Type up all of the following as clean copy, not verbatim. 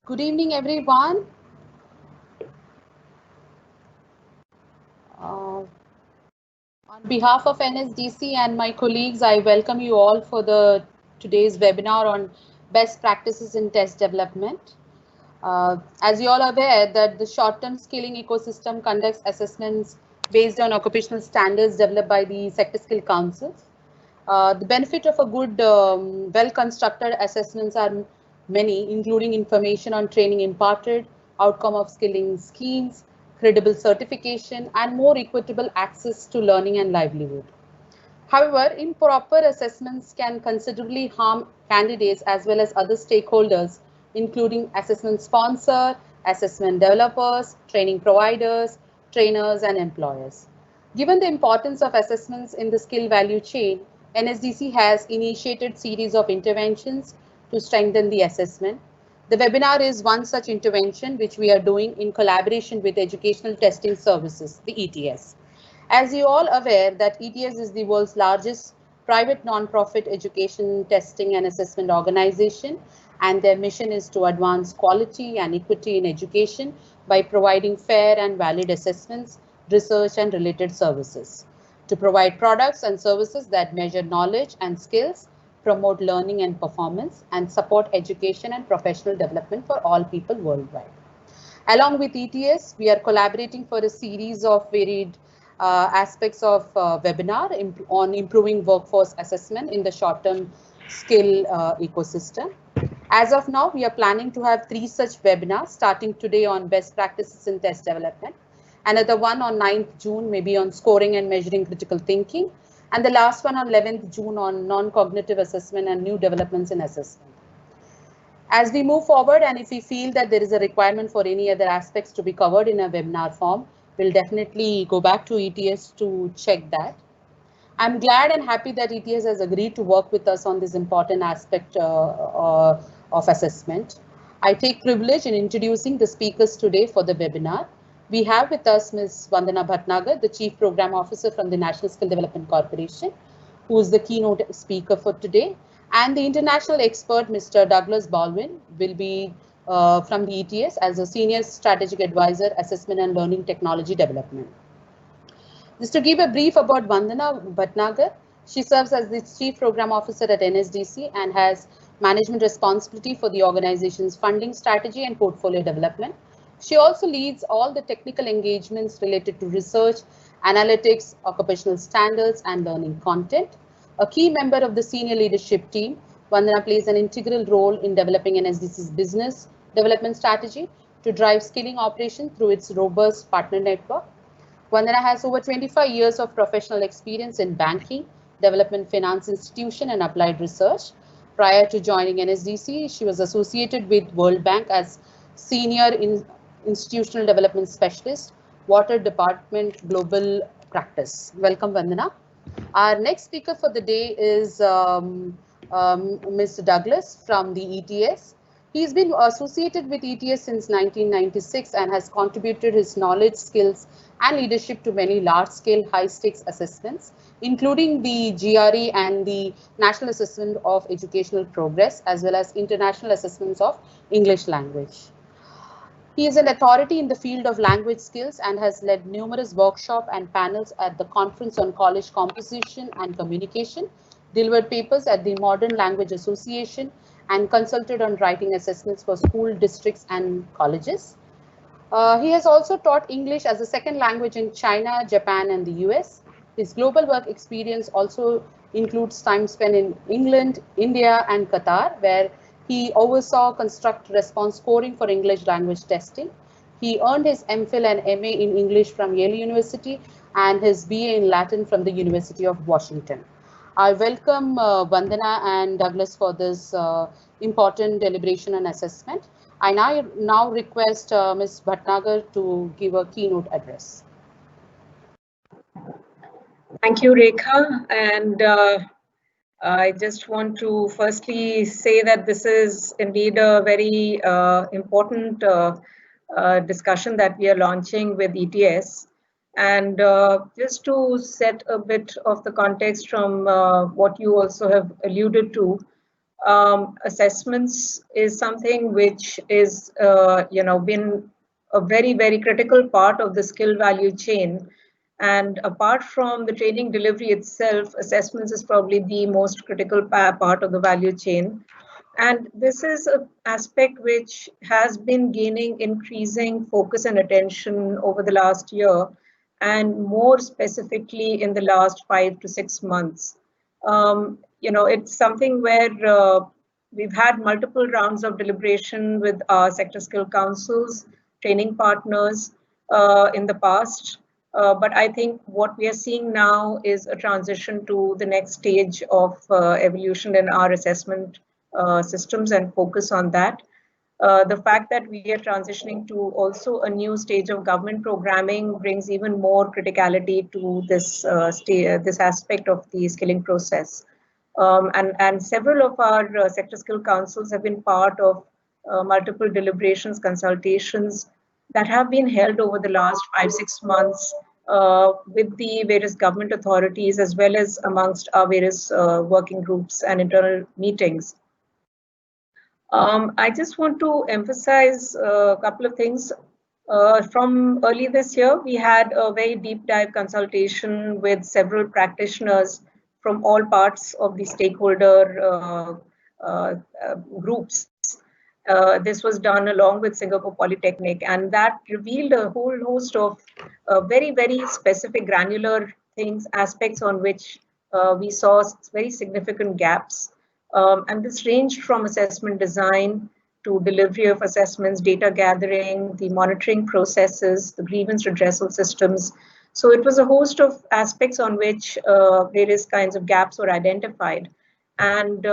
Good evening, everyone. On behalf of NSDC and my colleagues, I welcome you all for today's webinar on best practices in test development. As you all are aware that the short-term skilling ecosystem conducts assessments based on occupational standards developed by the Sector Skill Council. The benefit of a good, well-constructed assessments are many, including information on training imparted, outcome of skilling schemes, credible certification, and more equitable access to learning and livelihood. However, improper assessments can considerably harm candidates as well as other stakeholders, including assessment sponsor, assessment developers, training providers, trainers, and employers. Given the importance of assessments in the skill value chain, NSDC has initiated series of interventions to strengthen the assessment. The webinar is one such intervention which we are doing in collaboration with Educational Testing Services, the ETS. As you all aware that ETS is the world's largest private non-profit education testing and assessment organization, and their mission is to advance quality and equity in education by providing fair and valid assessments, research and related services, to provide products and services that measure knowledge and skills, promote learning and performance, and support education and professional development for all people worldwide. Along with ETS, we are collaborating for a series of varied aspects of webinar on improving workforce assessment in the short-term skill ecosystem. As of now, we are planning to have 3 such webinars starting today on best practices in test development, another one on 9th June, maybe on scoring and measuring critical thinking, and the last one on 11th June on non-cognitive assessment and new developments in assessment. As we move forward, and if we feel that there is a requirement for any other aspects to be covered in a webinar form, we'll definitely go back to ETS to check that. I'm glad and happy that ETS has agreed to work with us on this important aspect of assessment. I take privilege in introducing the speakers today for the webinar. We have with us Ms. Vandana Bhatnagar, the Chief Program Officer from the National Skill Development Corporation, who is the keynote speaker for today. And the international expert, Mr. Douglas Baldwin, will be from the ETS as a Senior Strategic Advisor, Assessment and Learning Technology Development. Just to give a brief about Vandana Bhatnagar, she serves as the Chief Program Officer at NSDC and has management responsibility for the organization's funding strategy and portfolio development. She also leads all the technical engagements related to research, analytics, occupational standards, and learning content. A key member of the senior leadership team, Vandana plays an integral role in developing NSDC's business development strategy to drive skilling operation through its robust partner network. Vandana has over 25 years of professional experience in banking, development finance institution, and applied research. Prior to joining NSDC, she was associated with World Bank as Senior Institutional Development Specialist, Water Department Global Practice. Welcome, Vandana. Our next speaker for the day is Mr. Douglas from the ETS. He's been associated with ETS since 1996 and has contributed his knowledge, skills, and leadership to many large-scale, high-stakes assessments, including the GRE and the National Assessment of Educational Progress, as well as international assessments of English language. He is an authority in the field of language skills and has led numerous workshops and panels at the Conference on College Composition and Communication, delivered papers at the Modern Language Association, and consulted on writing assessments for school districts and colleges. He has also taught English as a second language in China, Japan, and the US. His global work experience also includes time spent in England, India, and Qatar, where he oversaw construct response scoring for English language testing. He earned his MPhil and MA in English from Yale University and his BA in Latin from the University of Washington. I welcome Vandana and Douglas for this important deliberation and assessment. I now request Ms. Bhatnagar to give a keynote address. Thank you, Rekha. And I just want to firstly say that this is indeed a very important discussion that we are launching with ETS. And just to set a bit of the context from what you also have alluded to, assessments is something which is, been a very, very critical part of the skill value chain. And apart from the training delivery itself, assessments is probably the most critical part of the value chain. And this is an aspect which has been gaining increasing focus and attention over the last year, and more specifically in the last 5 to 6 months. It's something where we've had multiple rounds of deliberation with our sector skill councils, training partners in the past. But I think what we are seeing now is a transition to the next stage of evolution in our assessment systems and focus on that. The fact that we are transitioning to also a new stage of government programming brings even more criticality to this aspect of the skilling process. And several of our sector skill councils have been part of multiple deliberations, consultations that have been held over the last 5-6 months with the various government authorities, as well as amongst our various working groups and internal meetings. I just want to emphasize a couple of things. From early this year, we had a very deep dive consultation with several practitioners from all parts of the stakeholder groups. This was done along with Singapore Polytechnic, and that revealed a whole host of very, very specific granular aspects on which we saw very significant gaps. And this ranged from assessment design to delivery of assessments, data gathering, the monitoring processes, the grievance redressal systems. So it was a host of aspects on which various kinds of gaps were identified. And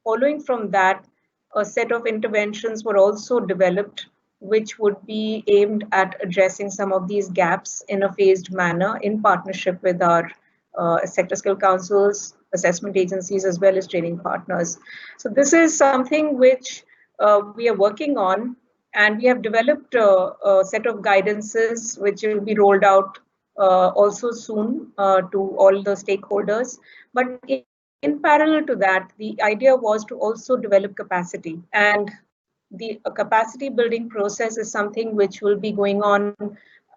following from that, a set of interventions were also developed, which would be aimed at addressing some of these gaps in a phased manner in partnership with our sector skill councils, assessment agencies, as well as training partners. So this is something which we are working on, and we have developed a set of guidances which will be rolled out also soon to all the stakeholders. But in parallel to that, the idea was to also develop capacity, and the capacity building process is something which will be going on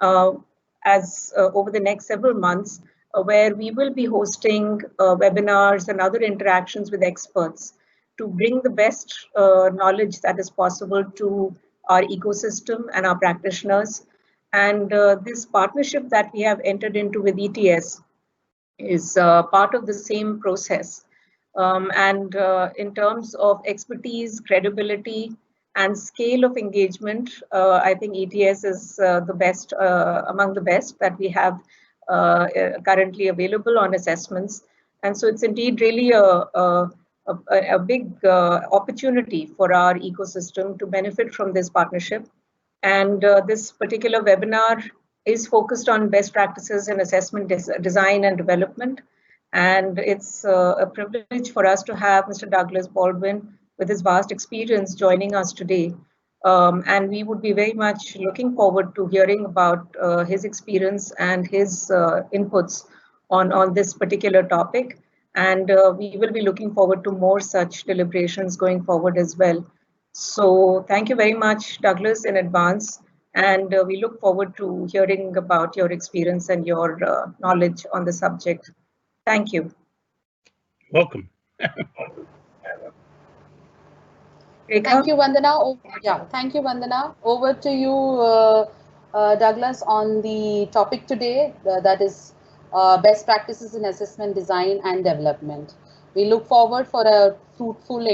over the next several months, where we will be hosting webinars and other interactions with experts to bring the best knowledge that is possible to our ecosystem and our practitioners. And this partnership that we have entered into with ETS is part of the same process. And in terms of expertise, credibility, and scale of engagement, I think ETS is the best among the best that we have currently available on assessments. And so it's indeed really a big opportunity for our ecosystem to benefit from this partnership. And this particular webinar is focused on best practices in assessment design and development. And it's a privilege for us to have Mr. Douglas Baldwin with his vast experience joining us today. And we would be very much looking forward to hearing about his experience and his inputs on this particular topic. And we will be looking forward to more such deliberations going forward as well. So thank you very much, Douglas, in advance. And we look forward to hearing about your experience and your knowledge on the subject. Thank you. Welcome. Thank you, Vandana. Yeah, thank you, Vandana. Over to you, Douglas, on the topic today, that is best practices in assessment design and development. We look forward for a fruitful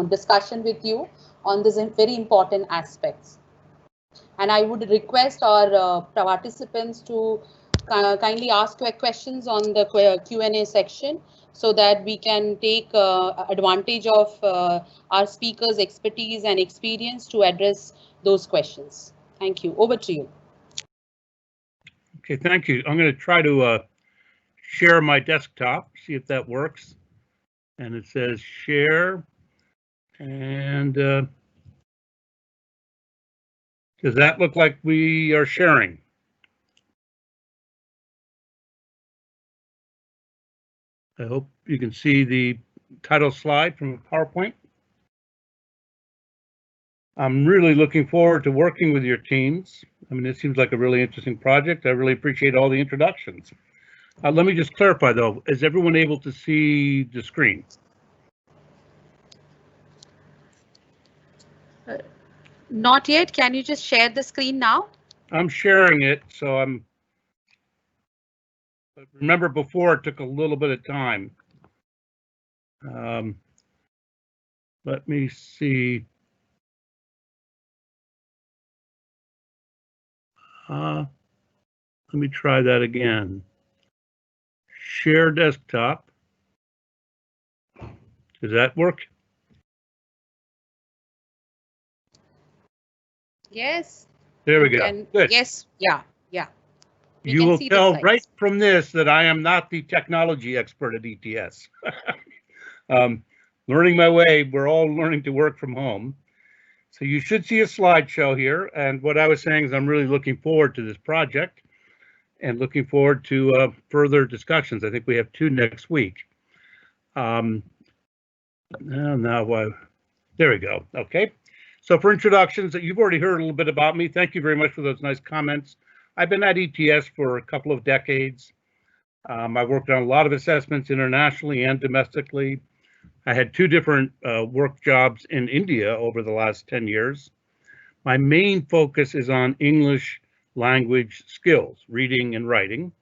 discussion with you on these very important aspects. And I would request our participants to kindly ask questions on the Q&A section, so that we can take advantage of our speakers' expertise and experience to address those questions. Thank you. Over to you. Okay, thank you. I'm going to try to share my desktop, see if that works. And it says share. And does that look like we are sharing? I hope you can see the title slide from PowerPoint. I'm really looking forward to working with your teams. I mean, it seems like a really interesting project. I really appreciate all the introductions. Let me just clarify though, is everyone able to see the screen? Not yet. Can you just share the screen now? I'm sharing it, so but remember before it took a little bit of time. Let me see. Let me try that again. Share desktop. Does that work? Yes. There we go. Good. Yes. Yeah. You will tell right from this that I am not the technology expert at ETS. Learning my way, we're all learning to work from home. So you should see a slideshow here. And what I was saying is I'm really looking forward to this project and looking forward to further discussions. I think we have 2 next week. There we go. Okay. So for introductions, you've already heard a little bit about me. Thank you very much for those nice comments. I've been at ETS for a couple of decades. I worked on a lot of assessments internationally and domestically. I had 2 different work jobs in India over the last 10 years. My main focus is on English language skills, reading and writing,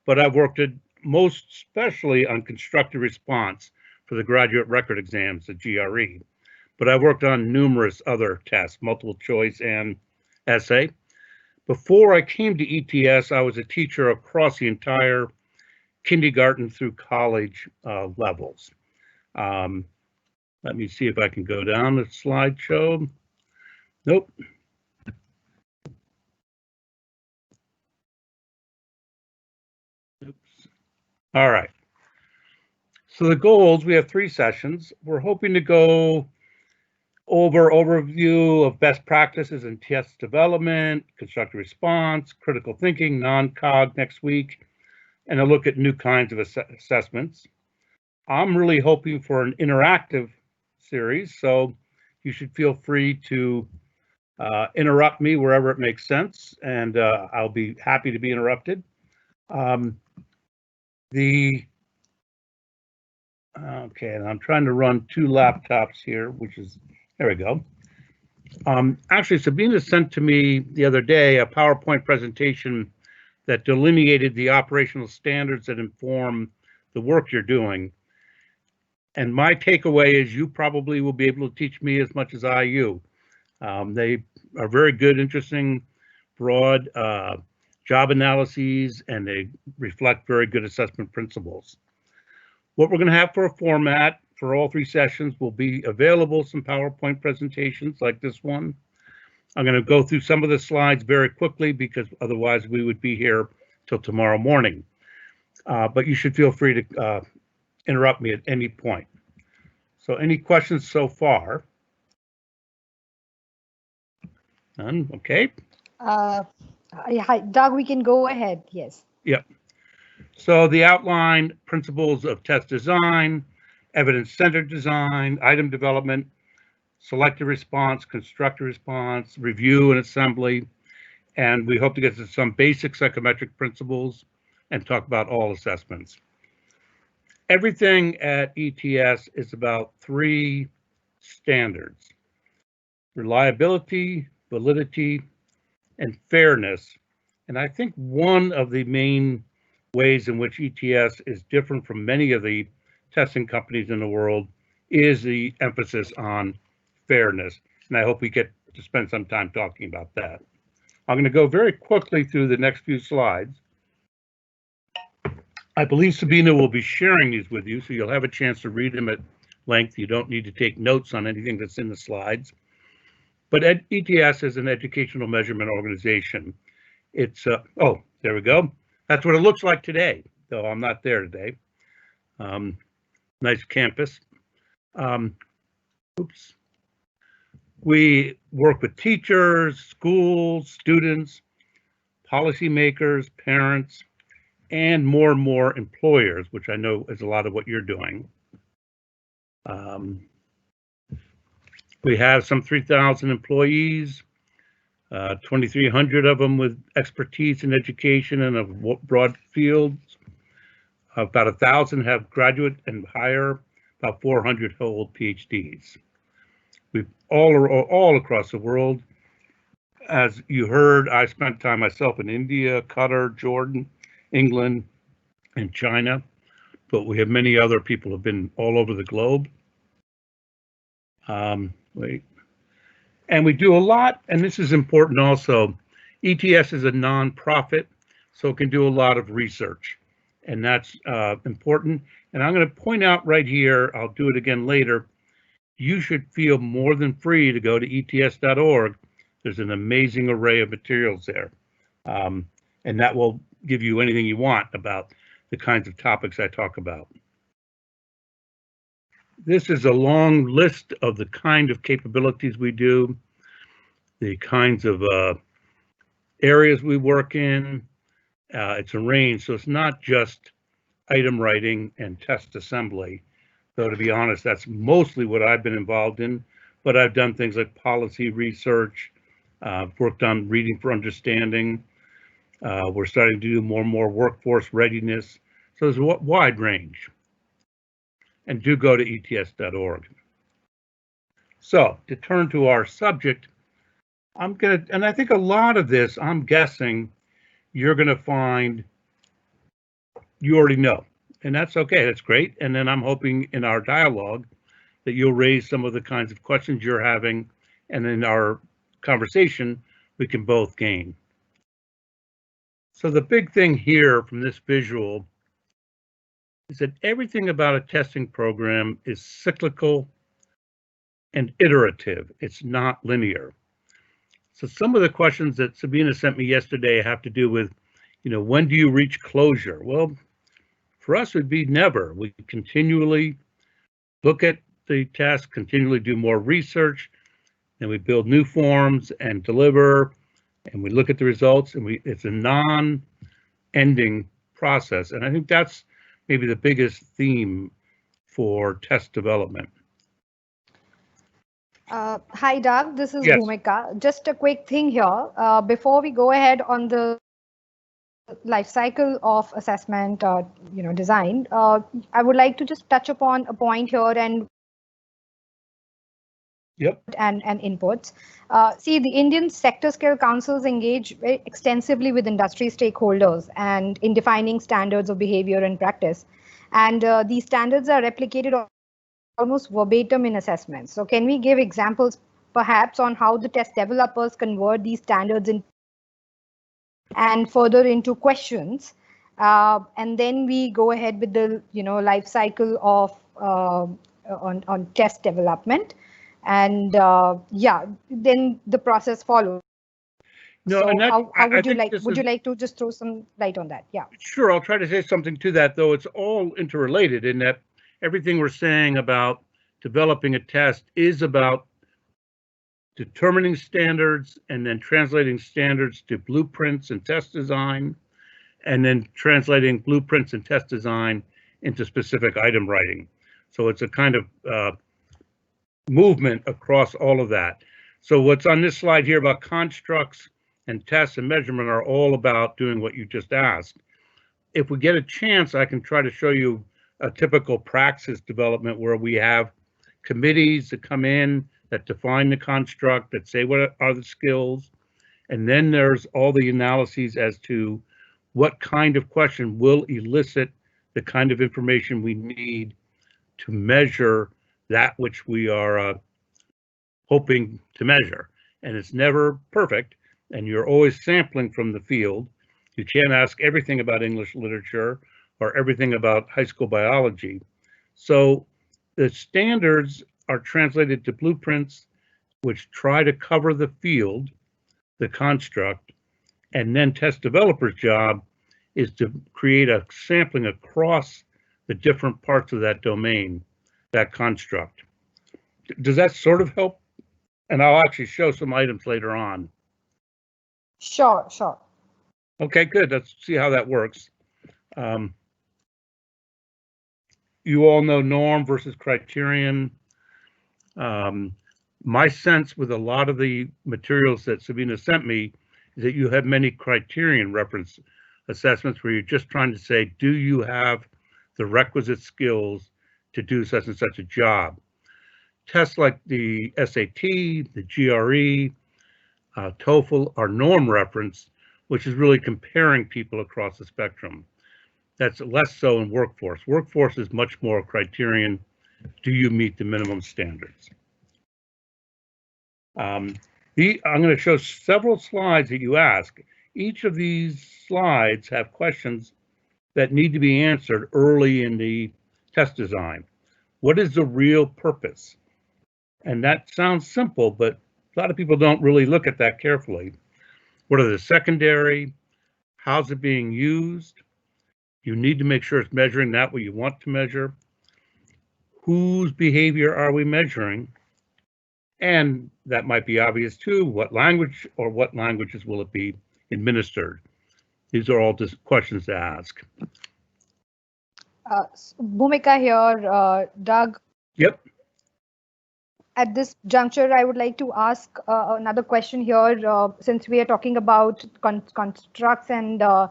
but I've worked most especially on constructive response for the graduate record exams, the GRE. But I worked on numerous other tests, multiple choice and essay. Before I came to ETS, I was a teacher across the entire kindergarten through college levels. Let me see if I can go down the slideshow. Nope. Oops. All right. So the goals, we have 3 sessions. We're hoping to go over overview of best practices in test development, constructive response, critical thinking, non-cog next week, and a look at new kinds of assessments. I'm really hoping for an interactive series, so you should feel free to interrupt me wherever it makes sense, and I'll be happy to be interrupted. Okay, and I'm trying to run 2 laptops here, which is, there we go. Actually, Sabina sent to me the other day a PowerPoint presentation that delineated the operational standards that inform the work you're doing. And my takeaway is you probably will be able to teach me as much as I you. They are very good, interesting, broad job analyses, and they reflect very good assessment principles. What we're going to have for a format for all 3 sessions will be available some PowerPoint presentations like this one. I'm going to go through some of the slides very quickly because otherwise we would be here till tomorrow morning. But you should feel free to interrupt me at any point. So any questions so far? None? Okay. Hi, Doug, we can go ahead. Yes. Yep. So the outline principles of test design, evidence-centered design, item development, selective response, constructive response, review and assembly, and we hope to get to some basic psychometric principles and talk about all assessments. Everything at ETS is about 3 standards: reliability, validity, and fairness. And I think one of the main ways in which ETS is different from many of the testing companies in the world is the emphasis on fairness. And I hope we get to spend some time talking about that. I'm going to go very quickly through the next few slides. I believe Sabina will be sharing these with you, so you'll have a chance to read them at length. You don't need to take notes on anything that's in the slides. But ETS is an educational measurement organization. It's, oh, there we go. That's what it looks like today, though I'm not there today. Nice campus. Oops. We work with teachers, schools, students, policymakers, parents, and more employers, which I know is a lot of what you're doing. We have some 3,000 employees, 2,300 of them with expertise in education and of broad fields. About 1,000 have graduate and higher, about 400 hold PhDs. We've all across the world. As you heard, I spent time myself in India, Qatar, Jordan, England, and China, but we have many other people who have been all over the globe. And we do a lot, and this is important also. ETS is a nonprofit, so it can do a lot of research, and that's important. And I'm going to point out right here, I'll do it again later, you should feel more than free to go to ets.org. There's an amazing array of materials there, and that will give you anything you want about the kinds of topics I talk about. This is a long list of the kind of capabilities we do, the kinds of areas we work in. It's a range, so it's not just item writing and test assembly. Though to be honest, that's mostly what I've been involved in, but I've done things like policy research, worked on reading for understanding. We're starting to do more and more workforce readiness. So there's a wide range. And do go to ets.org. So to turn to our subject, and I think a lot of this, I'm guessing you're gonna find you already know, and that's okay, that's great. And then I'm hoping in our dialogue that you'll raise some of the kinds of questions you're having, and in our conversation, we can both gain. So the big thing here from this visual is that everything about a testing program is cyclical and iterative. It's not linear. So some of the questions that Sabina sent me yesterday have to do with, when do you reach closure? Well, for us, it would be never. We continually look at the test, continually do more research, and we build new forms and deliver, and we look at the results, and it's a non-ending process. And I think that's maybe the biggest theme for test development. Hi, Doug. This is Yes. Bhumika. Just a quick thing here. Before we go ahead on the life cycle of assessment, design, I would like to just touch upon a point here and inputs. See, the Indian sector scale councils engage very extensively with industry stakeholders and in defining standards of behavior and practice. And these standards are replicated almost verbatim in assessments. So can we give examples perhaps on how the test developers convert these standards and further into questions? And then we go ahead with the life cycle of on test development. And then the process follows. No, so and that, how would you like? Would you like to just throw some light on that? Yeah. Sure, I'll try to say something to that, though it's all interrelated in that everything we're saying about developing a test is about determining standards and then translating standards to blueprints and test design, and then translating blueprints and test design into specific item writing. So it's a kind of movement across all of that. So what's on this slide here about constructs and tests and measurement are all about doing what you just asked. If we get a chance, I can try to show you a typical praxis development where we have committees that come in that define the construct, that say what are the skills, and then there's all the analyses as to what kind of question will elicit the kind of information we need to measure that which we are hoping to measure. And it's never perfect, and you're always sampling from the field. You can't ask everything about English literature or everything about high school biology. So the standards are translated to blueprints which try to cover the field, the construct, and then test developers' job is to create a sampling across the different parts of that domain, that construct. Does that sort of help? And I'll actually show some items later on. Sure. Okay, good. Let's see how that works. you all know norm versus criterion. My sense with a lot of the materials that Sabina sent me is that you have many criterion reference assessments where you're just trying to say, do you have the requisite skills to do such and such a job? Tests like the SAT, the GRE, Toefl are norm reference, which is really comparing people across the spectrum. That's less so in workforce. Workforce is much more criterion. Do you meet the minimum standards? I'm going to show several slides that you ask. Each of these slides have questions that need to be answered early in the test design. What is the real purpose? And that sounds simple, but a lot of people don't really look at that carefully. What are the secondary? How's it being used? You need to make sure it's measuring that what you want to measure. Whose behavior are we measuring? And that might be obvious too, what language or what languages will it be administered? These are all just questions to ask. Bhumika here, Doug. Yep. At this juncture, I would like to ask another question here, since we are talking about constructs and on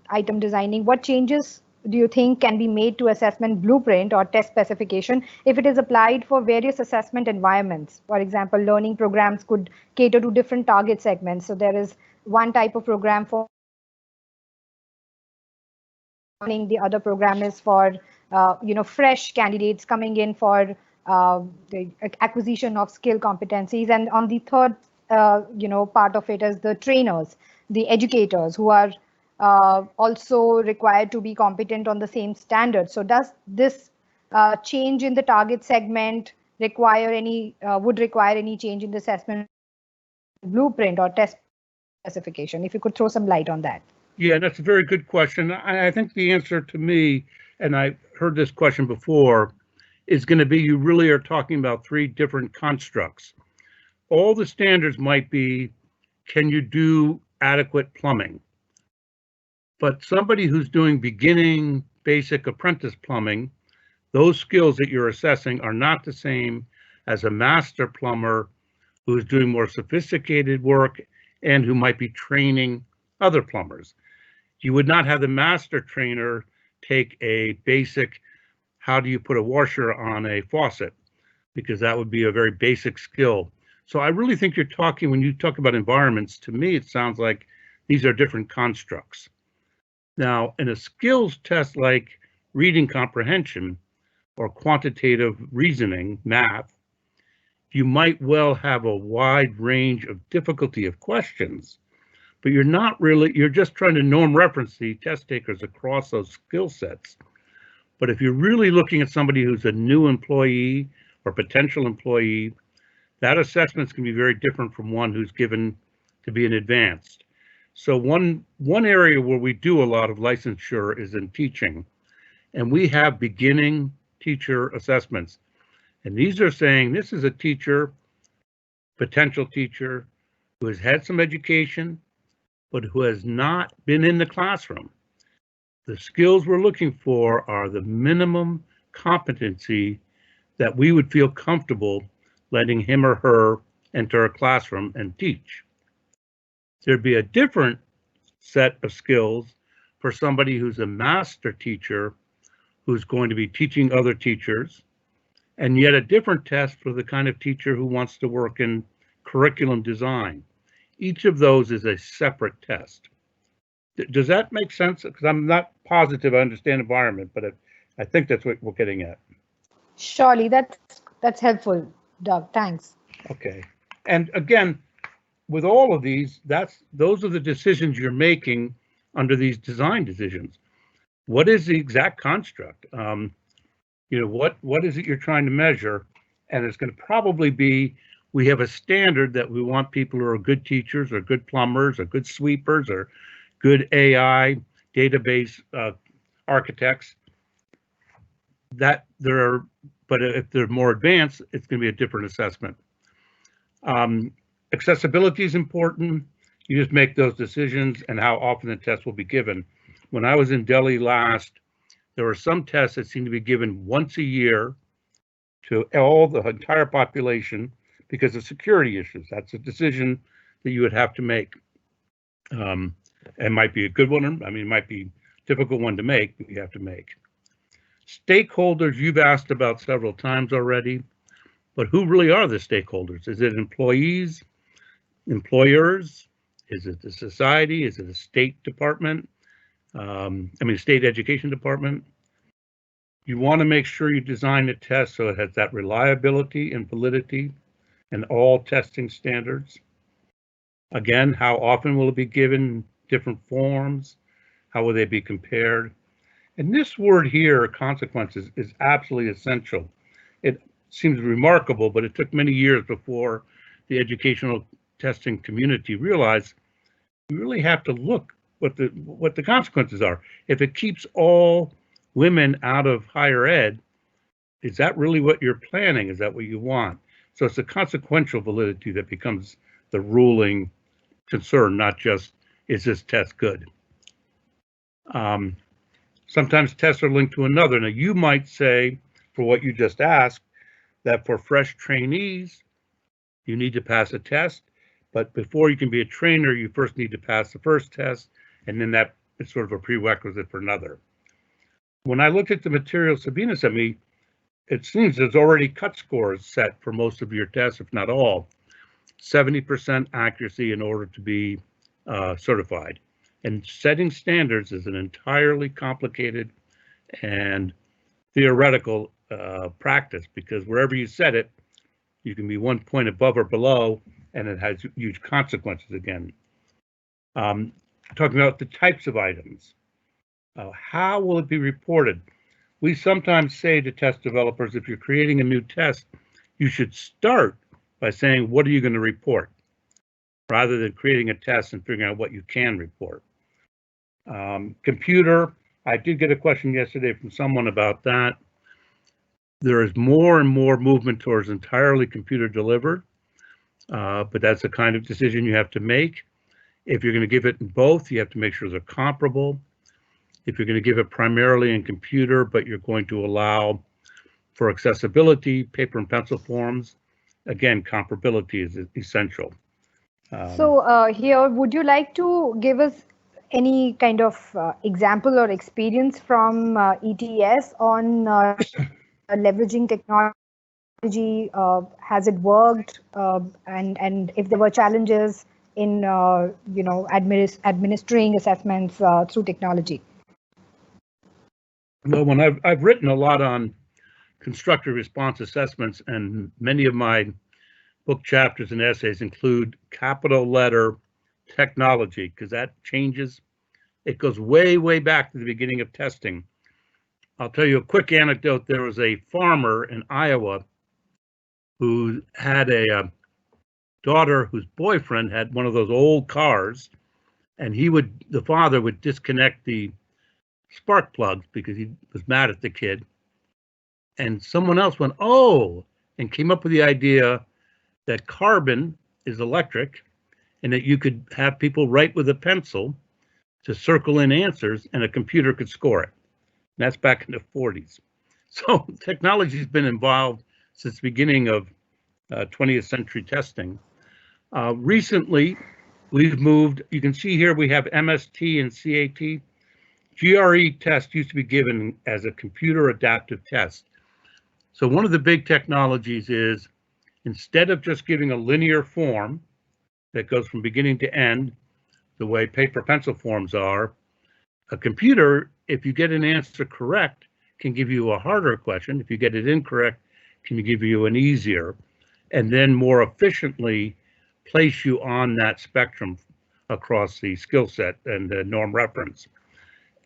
item designing. What changes do you think can be made to assessment blueprint or test specification if it is applied for various assessment environments? For example, learning programs could cater to different target segments. So there is one type of program for learning, the other program is for fresh candidates coming in for the acquisition of skill competencies, and on the third part of it is the trainers, the educators who are also required to be competent on the same standard. So does this change in the target segment require any would require any change in the assessment blueprint or test specification? If you could throw some light on that. Yeah, that's a very good question. I think the answer to me, and I heard this question before, is going to be you really are talking about three different constructs. All the standards might be, can you do adequate plumbing? But somebody who's doing beginning basic apprentice plumbing, those skills that you're assessing are not the same as a master plumber who's doing more sophisticated work and who might be training other plumbers. You would not have the master trainer take a basic, how do you put a washer on a faucet? Because that would be a very basic skill. So I really think you're talking, when you talk about environments, to me, it sounds like these are different constructs. Now, in a skills test like reading comprehension or quantitative reasoning, math, you might well have a wide range of difficulty of questions, but you're not really, you're just trying to norm reference the test takers across those skill sets. But if you're really looking at somebody who's a new employee or potential employee, that assessment's can be very different from one who's given to be an advanced. So one area where we do a lot of licensure is in teaching, and we have beginning teacher assessments. And these are saying this is a teacher, potential teacher, who has had some education, but who has not been in the classroom. The skills we're looking for are the minimum competency that we would feel comfortable letting him or her enter a classroom and teach. There'd be a different set of skills for somebody who's a master teacher who's going to be teaching other teachers, and yet a different test for the kind of teacher who wants to work in curriculum design. Each of those is a separate test. Does that make sense? Because I'm not positive I understand environment, but I think that's what we're getting at. Surely, that's helpful, Doug. Thanks. Okay. And again, with all of these, those are the decisions you're making under these design decisions. What is the exact construct? What is it you're trying to measure? And it's going to probably be, we have a standard that we want people who are good teachers or good plumbers or good sweepers or good AI database architects. But if they're more advanced, it's going to be a different assessment. Accessibility is important. You just make those decisions and how often the test will be given. when I was in Delhi last, there were some tests that seemed to be given once a year to all the entire population because of security issues. That's a decision that you would have to make. It might be a good one. I mean, it might be a difficult one to make, but you have to make. Stakeholders, you've asked about several times already, but who really are the stakeholders? Is it employees, employers? Is it the society? Is it a state department? State education department? You want to make sure you design a test so it has that reliability and validity and all testing standards. Again, how often will it be given, different forms? How will they be compared? And this word here, consequences, is absolutely essential. It seems remarkable, but it took many years before the educational testing community realized you really have to look what the consequences are. If it keeps all women out of higher ed, is that really what you're planning? Is that what you want? So it's the consequential validity that becomes the ruling concern, not just, is this test good? Sometimes tests are linked to another. Now you might say, for what you just asked, that for fresh trainees, you need to pass a test, but before you can be a trainer, you first need to pass the first test, and then that is sort of a prerequisite for another. When I looked at the material Sabina sent me, it seems there's already cut scores set for most of your tests, if not all. 70% accuracy in order to be certified. And setting standards is an entirely complicated and theoretical practice, because wherever you set it, you can be 1 point above or below, and it has huge consequences again. Talking about the types of items. How will it be reported? We sometimes say to test developers, if you're creating a new test, you should start by saying, what are you going to report? Rather than creating a test and figuring out what you can report. Computer, I did get a question yesterday from someone about that. There is more and more movement towards entirely computer delivered, but that's the kind of decision you have to make. If you're going to give it in both, you have to make sure they're comparable. If you're going to give it primarily in computer, but you're going to allow for accessibility, paper and pencil forms, again, comparability is essential. So here, would you like to give us any kind of example or experience from ETS on leveraging technology? Has it worked? And if there were challenges in administering assessments through technology? Well, when I've written a lot on constructive response assessments, and many of my book chapters and essays include capital letter technology, because that changes. It goes way, way back to the beginning of testing. I'll tell you a quick anecdote. There was a farmer in Iowa who had a daughter whose boyfriend had one of those old cars, and the father would disconnect the spark plugs because he was mad at the kid. And someone else went, oh, and came up with the idea that carbon is electric and that you could have people write with a pencil to circle in answers and a computer could score it. And that's back in the 40s. So technology has been involved since the beginning of 20th century testing. Recently, we've moved, you can see here we have MST and CAT. GRE test used to be given as a computer adaptive test. So one of the big technologies is, instead of just giving a linear form that goes from beginning to end, the way paper pencil forms are, a computer, if you get an answer correct, can give you a harder question. If you get it incorrect, can give you an easier, and then more efficiently place you on that spectrum across the skill set and the norm reference.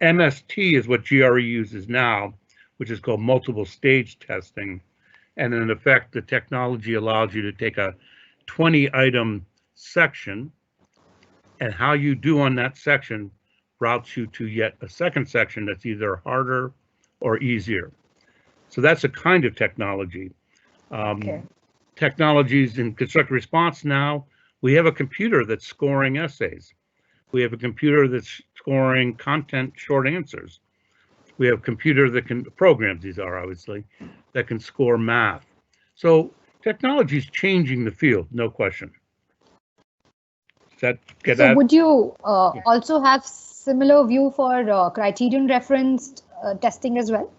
MST is what GRE uses now, which is called multiple stage testing. And in effect, the technology allows you to take a 20-item section, and how you do on that section routes you to yet a second section that's either harder or easier. So that's a kind of technology. Okay. Technologies in constructive response now, we have a computer that's scoring essays. We have a computer that's scoring content short answers. We have a computer that can, programs these are obviously, that can score math. So technology is changing the field, no question. Does that get So at? would you also have similar view for criterion referenced testing as well?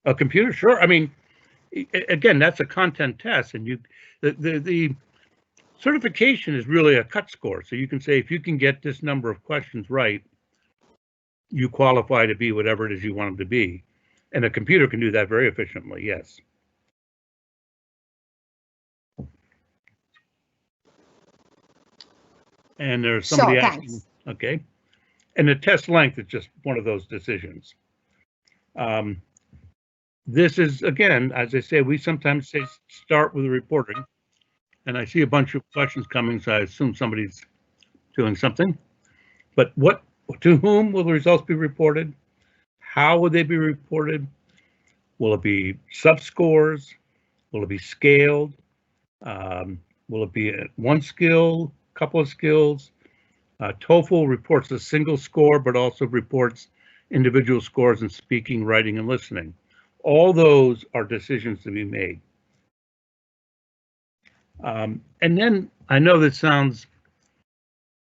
A computer, sure. I mean, again, that's a content test, and the certification is really a cut score. So you can say, if you can get this number of questions right, you qualify to be whatever it is you want them to be. And a computer can do that very efficiently, yes. And there's somebody asking, thanks. okay. And the test length is just one of those decisions. This is, again, as I say, we sometimes say start with the reporting. And I see a bunch of questions coming, so I assume somebody's doing something. But to whom will the results be reported? How will they be reported? Will it be sub-scores? Will it be scaled? Will it be one skill, couple of skills? Toefl reports a single score, but also reports individual scores in speaking, writing, and listening. All those are decisions to be made. And then I know that sounds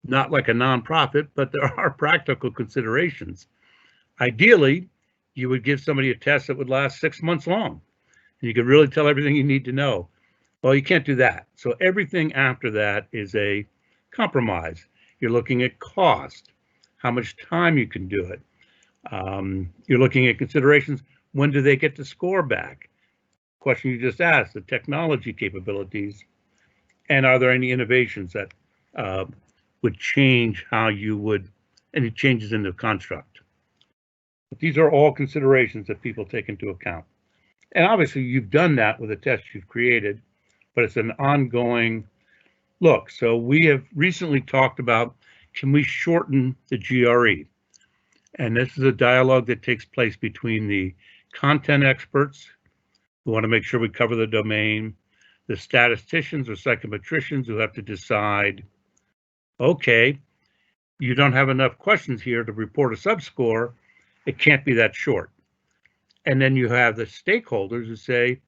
not like a nonprofit, but there are practical considerations. Ideally, you would give somebody a test that would last 6 months long, and you could really tell everything you need to know. Well, you can't do that. So everything after that is a compromise. You're looking at cost, how much time you can do it. You're looking at considerations. When do they get the score back? Question you just asked, the technology capabilities. And are there any innovations that would change how you would, any changes in the construct? But these are all considerations that people take into account. And obviously you've done that with a test you've created, but it's an ongoing look. So we have recently talked about, can we shorten the GRE? And this is a dialogue that takes place between the content experts who want to make sure we cover the domain, the statisticians or psychometricians who have to decide, okay, you don't have enough questions here to report a subscore, it can't be that short. And then you have the stakeholders who say,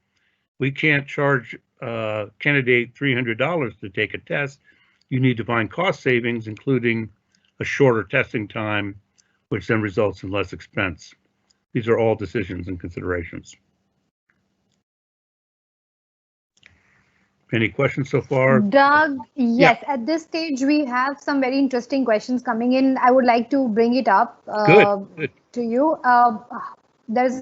we can't charge a candidate $300 to take a test. You need to find cost savings, including a shorter testing time, which then results in less expense. These are all decisions and considerations. Any questions so far? Doug, yes, Yeah. at this stage we have some very interesting questions coming in. I would like to bring it up Good. to you. There's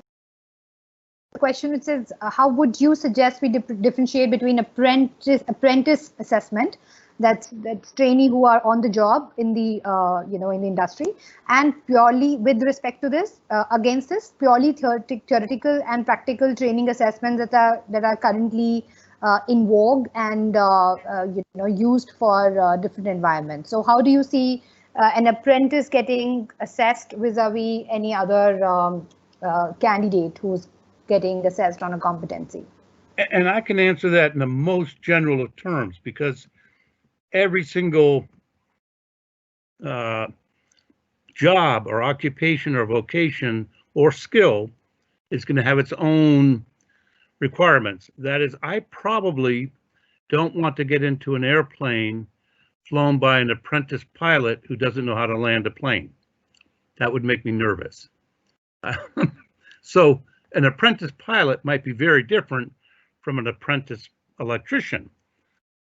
a question which says, how would you suggest we differentiate between apprentice assessment, that's trainee who are on the job in the in the industry, and purely with respect to this against this purely theoretical and practical training assessments that are currently in vogue and used for different environments. So how do you see an apprentice getting assessed vis-a-vis any other candidate who's getting assessed on a competency? And I can answer that in the most general of terms, because every single job or occupation or vocation or skill is going to have its own requirements. That is, I probably don't want to get into an airplane flown by an apprentice pilot who doesn't know how to land a plane. That would make me nervous. So an apprentice pilot might be very different from an apprentice electrician,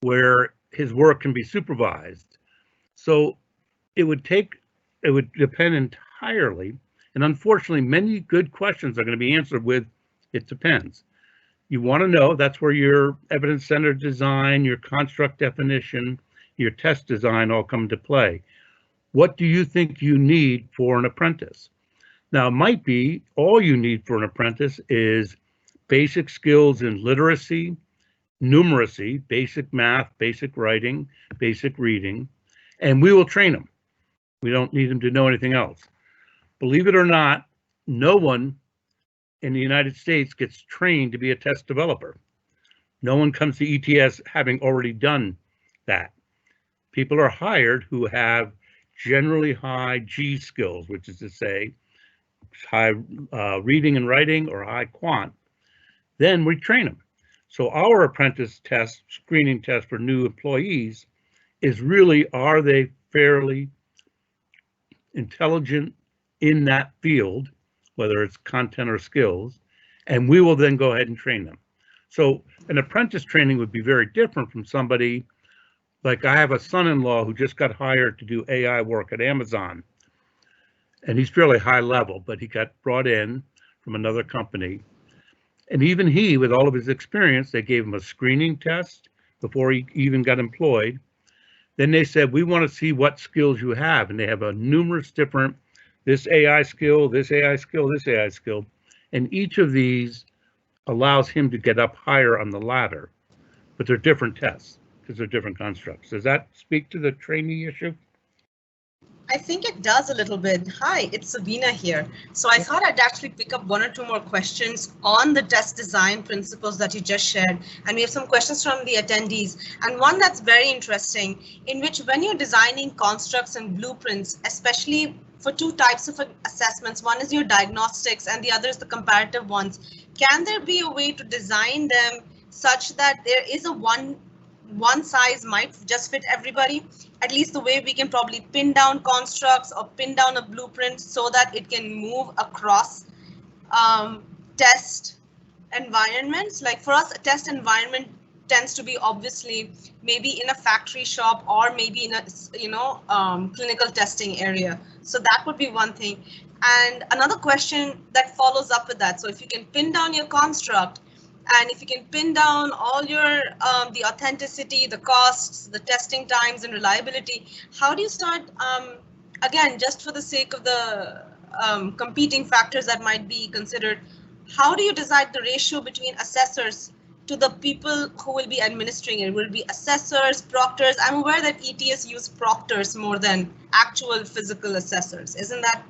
where his work can be supervised. So it would depend entirely. And unfortunately, many good questions are going to be answered with, it depends. You want to know, that's where your evidence-centered design, your construct definition, your test design all come into play. What do you think you need for an apprentice? Now, it might be all you need for an apprentice is basic skills in literacy, numeracy, basic math, basic writing, basic reading, and we will train them. We don't need them to know anything else. Believe it or not, no one in the United States gets trained to be a test developer. No one comes to ETS having already done that. People are hired who have generally high G skills, which is to say high reading and writing or high quant, then we train them. So our apprentice test, screening test for new employees is really, are they fairly intelligent in that field, whether it's content or skills, and we will then go ahead and train them. So an apprentice training would be very different from somebody like, I have a son-in-law who just got hired to do AI work at Amazon, and he's fairly high level, but he got brought in from another company. And even he, with all of his experience, they gave him a screening test before he even got employed. Then they said, we want to see what skills you have. And they have a numerous different, this AI skill, this AI skill, this AI skill. And each of these allows him to get up higher on the ladder. But they're different tests because they're different constructs. Does that speak to the trainee issue? I think it does a little bit. Hi, it's Sabina here. So I thought I'd actually pick up one or two more questions on the test design principles that you just shared. And we have some questions from the attendees. And one that's very interesting, in which when you're designing constructs and blueprints, especially for two types of assessments, one is your diagnostics and the other is the comparative ones, can there be a way to design them such that there is a one size might just fit everybody? At least the way we can probably pin down constructs or pin down a blueprint so that it can move across test environments. Like for us, a test environment tends to be obviously maybe in a factory shop or maybe in a clinical testing area. So that would be one thing. And another question that follows up with that. So if you can pin down your construct, and if you can pin down all your the authenticity, the costs, the testing times and reliability, how do you start, again, just for the sake of the competing factors that might be considered, how do you decide the ratio between assessors to the people who will be administering it? Will it be assessors, proctors? I'm aware that ETS use proctors more than actual physical assessors. Isn't that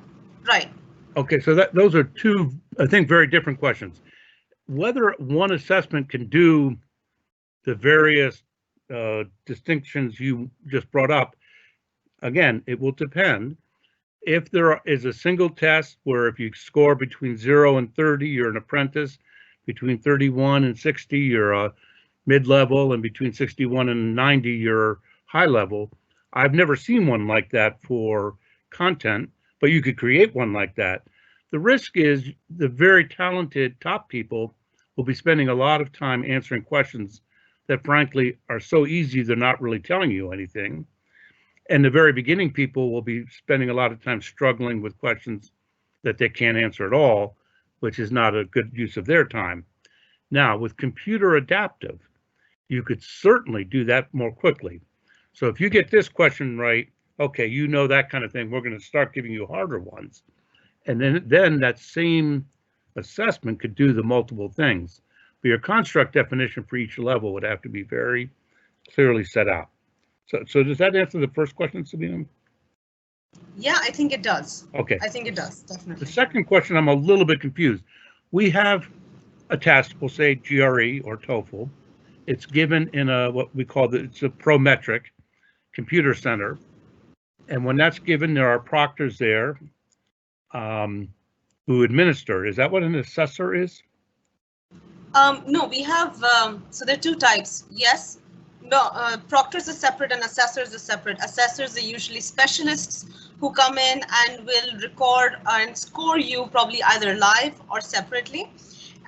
right? Okay, so those are two, I think, very different questions. Whether one assessment can do the various distinctions you just brought up, again, it will depend. If there is a single test where if you score between 0 and 30, you're an apprentice, between 31 and 60, you're a mid-level, and between 61 and 90, you're high level. I've never seen one like that for content, but you could create one like that. The risk is the very talented top people will be spending a lot of time answering questions that frankly are so easy they're not really telling you anything. And the very beginning people will be spending a lot of time struggling with questions that they can't answer at all, which is not a good use of their time. Now, with computer adaptive, you could certainly do that more quickly. So if you get this question right, okay, you know that kind of thing, we're going to start giving you harder ones. And then that same assessment could do the multiple things. But your construct definition for each level would have to be very clearly set out. So does that answer the first question, Sabina? Yeah, I think it does. Okay. I think it does, definitely. The second question, I'm a little bit confused. We have a test, we'll say GRE or Toefl. It's given in a, what we call, it's a prometric computer center. And when that's given, there are proctors there who administer. Is that what an assessor is? No, we have, so there are two types. Yes, no, proctors are separate and assessors are separate. Assessors are usually specialists who come in and will record and score you probably either live or separately.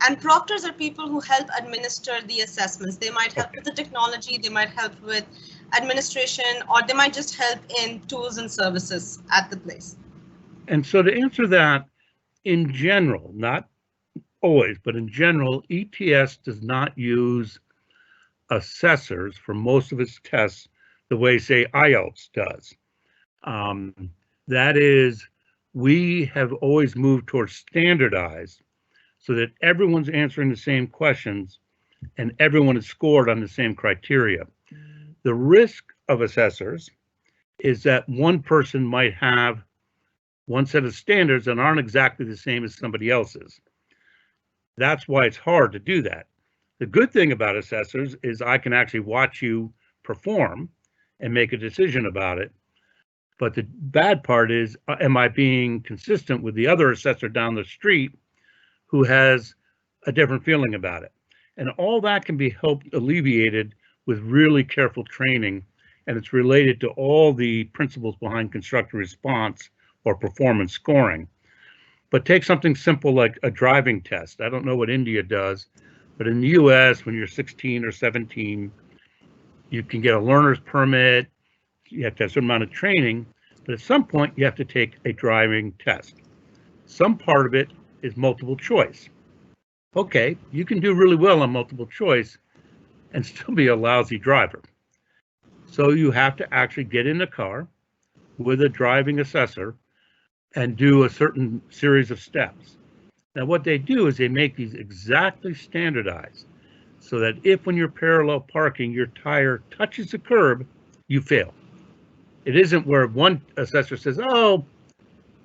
And proctors are people who help administer the assessments. They might help with the technology, they might help with administration, or they might just help in tools and services at the place. And so to answer that, in general, not always, but in general, ETS does not use assessors for most of its tests the way, say, IELTS does. That is, we have always moved towards standardized so that everyone's answering the same questions and everyone is scored on the same criteria. The risk of assessors is that one person might have one set of standards that aren't exactly the same as somebody else's. That's why it's hard to do that. The good thing about assessors is I can actually watch you perform and make a decision about it. But the bad part is, am I being consistent with the other assessor down the street who has a different feeling about it? And all that can be helped alleviated with really careful training, and it's related to all the principles behind constructive response or performance scoring. But take something simple like a driving test. I don't know what India does, but in the US, when you're 16 or 17, you can get a learner's permit, you have to have a certain amount of training, but at some point you have to take a driving test. Some part of it is multiple choice. Okay, you can do really well on multiple choice and still be a lousy driver. So you have to actually get in the car with a driving assessor and do a certain series of steps. Now what they do is they make these exactly standardized so that if when you're parallel parking, your tire touches the curb, you fail. It isn't where one assessor says, oh,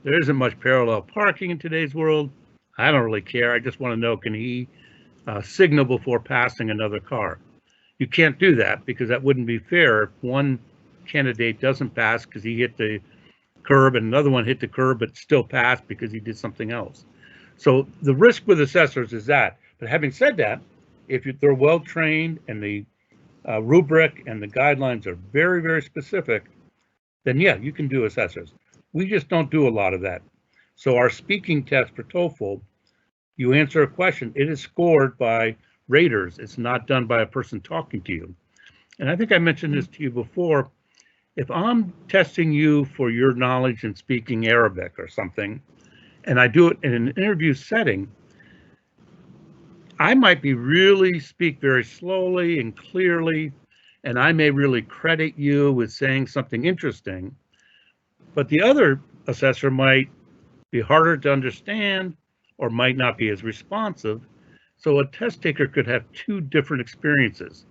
there isn't much parallel parking in today's world. I don't really care. I just want to know, can he signal before passing another car? You can't do that because that wouldn't be fair if one candidate doesn't pass because he hit the curb and another one hit the curb but still passed because he did something else. So the risk with assessors is that. But having said that, if they're well trained and the rubric and the guidelines are very, very specific, then yeah, you can do assessors. We just don't do a lot of that. So our speaking test for Toefl, you answer a question, it is scored by raters. It's not done by a person talking to you. And I think I mentioned this to you before. If I'm testing you for your knowledge in speaking Arabic or something, and I do it in an interview setting, I might really speak very slowly and clearly, and I may really credit you with saying something interesting, but the other assessor might be harder to understand or might not be as responsive. So a test taker could have two different experiences.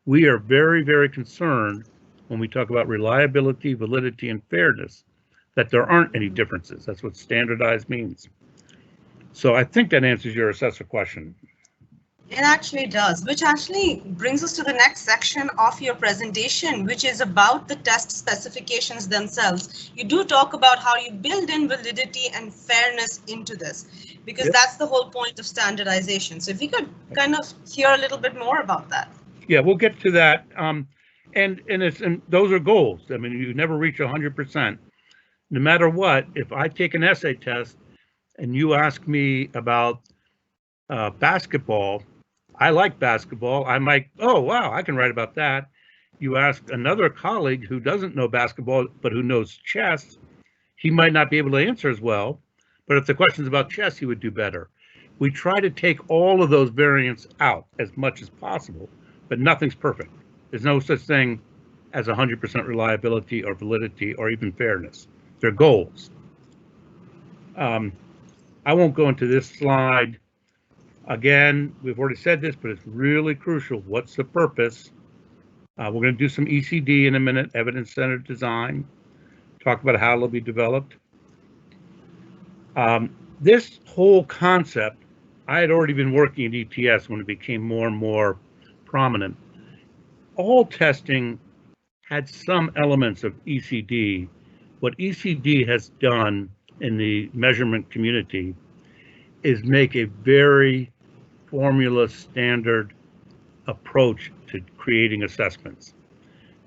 We are very, very concerned when we talk about reliability, validity, and fairness, that there aren't any differences. That's what standardized means. So I think that answers your assessor question. It actually does, which actually brings us to the next section of your presentation, which is about the test specifications themselves. You do talk about how you build in validity and fairness into this, because Yep. That's the whole point of standardization. So if you could kind of hear a little bit more about that. Yeah, we'll get to that. And those are goals. I mean, you never reach 100%. No matter what, if I take an essay test and you ask me about basketball, I like basketball. I might, oh, wow, I can write about that. You ask another colleague who doesn't know basketball, but who knows chess, he might not be able to answer as well. But if the question's about chess, he would do better. We try to take all of those variants out as much as possible, but nothing's perfect. There's no such thing as 100% reliability or validity or even fairness. They're goals. I won't go into this slide. Again, we've already said this, but it's really crucial. What's the purpose? We're going to do some ECD in a minute, evidence-centered design, talk about how it'll be developed. This whole concept, I had already been working at ETS when it became more and more prominent. All testing had some elements of ECD. What ECD has done in the measurement community is make a very formula standard approach to creating assessments.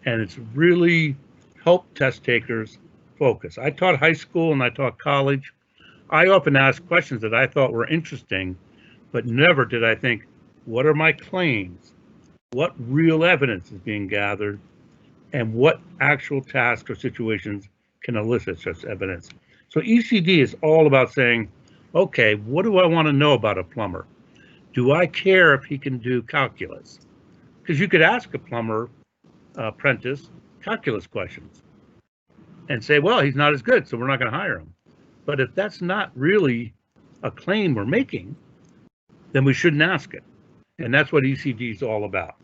And it's really helped test takers focus. I taught high school and I taught college. I often asked questions that I thought were interesting, but never did I think, what are my claims? What real evidence is being gathered? And what actual tasks or situations can elicit such evidence? So ECD is all about saying, okay, what do I want to know about a plumber? Do I care if he can do calculus? Because you could ask a plumber apprentice calculus questions and say, well, he's not as good, so we're not going to hire him. But if that's not really a claim we're making, then we shouldn't ask it. And that's what ECD is all about.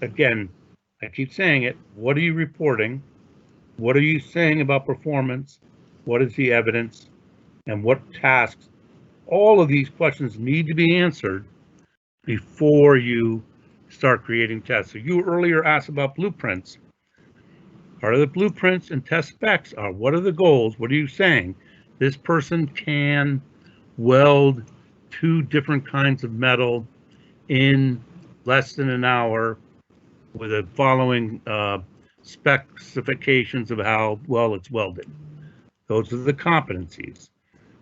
Again, I keep saying it, what are you reporting? What are you saying about performance? What is the evidence? And what tasks? All of these questions need to be answered before you start creating tests. So you earlier asked about blueprints. Part of the blueprints and test specs are, what are the goals? What are you saying? This person can weld 2 different kinds of metal in less than an hour with the following specifications of how well it's welded. Those are the competencies.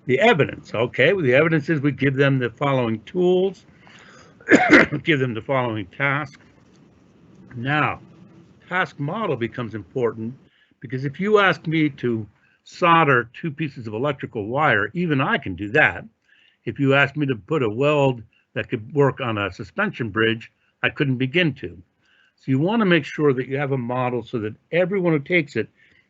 The evidence, okay, well, the evidence is we give them the following tools, give them the following task. Now, task model becomes important because if you ask me to solder 2 pieces of electrical wire, even I can do that. If you ask me to put a weld that could work on a suspension bridge, I couldn't begin to. So you want to make sure that you have a model so that everyone who takes it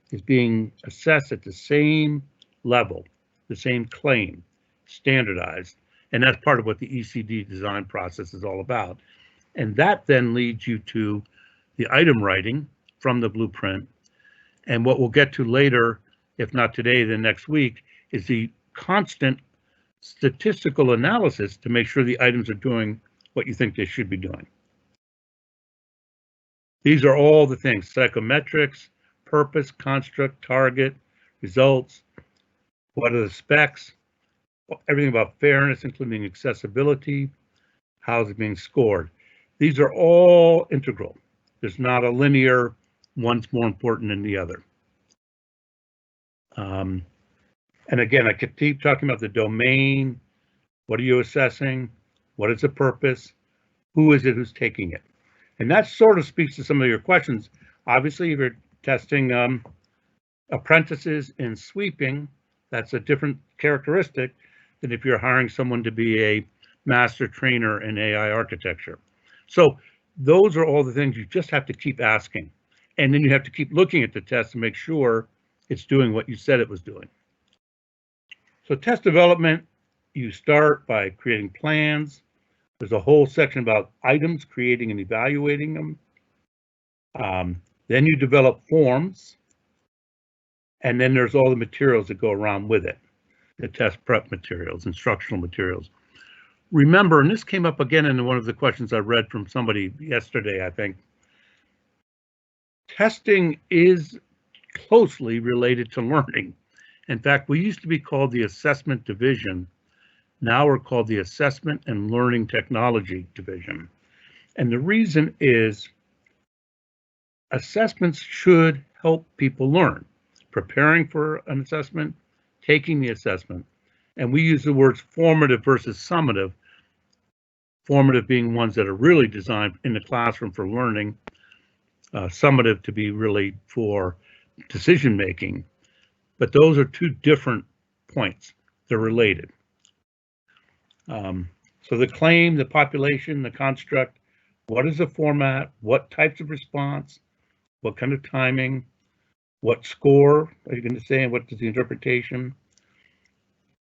is being assessed at the same level, the same claim, standardized. And that's part of what the ECD design process is all about. And that then leads you to the item writing from the blueprint. And what we'll get to later, if not today, then next week, is the constant statistical analysis to make sure the items are doing what you think they should be doing. These are all the things: psychometrics, purpose, construct, target, results, what are the specs, everything about fairness, including accessibility, how is it being scored. These are all integral. There's not a linear, one's more important than the other. And again, I could keep talking about the domain. What are you assessing? What is the purpose? Who is it who's taking it? And that sort of speaks to some of your questions. Obviously, if you're testing apprentices in sweeping, that's a different characteristic than if you're hiring someone to be a master trainer in AI architecture. So those are all the things you just have to keep asking. And then you have to keep looking at the test to make sure it's doing what you said it was doing. So test development, you start by creating plans. There's a whole section about items, creating and evaluating them. Then you develop forms. And then there's all the materials that go around with it. The test prep materials, instructional materials. Remember, and this came up again in one of the questions I read from somebody yesterday, I think, testing is closely related to learning. In fact, we used to be called the Assessment Division. Now we're called the Assessment and Learning Technology Division. And the reason is assessments should help people learn. Preparing for an assessment, taking the assessment. And we use the words formative versus summative. Formative being ones that are really designed in the classroom for learning. Summative to be really for decision making. But those are 2 different points. They're related. So the claim, the population, the construct, what is the format, what types of response, what kind of timing, what score are you going to say, and what is the interpretation,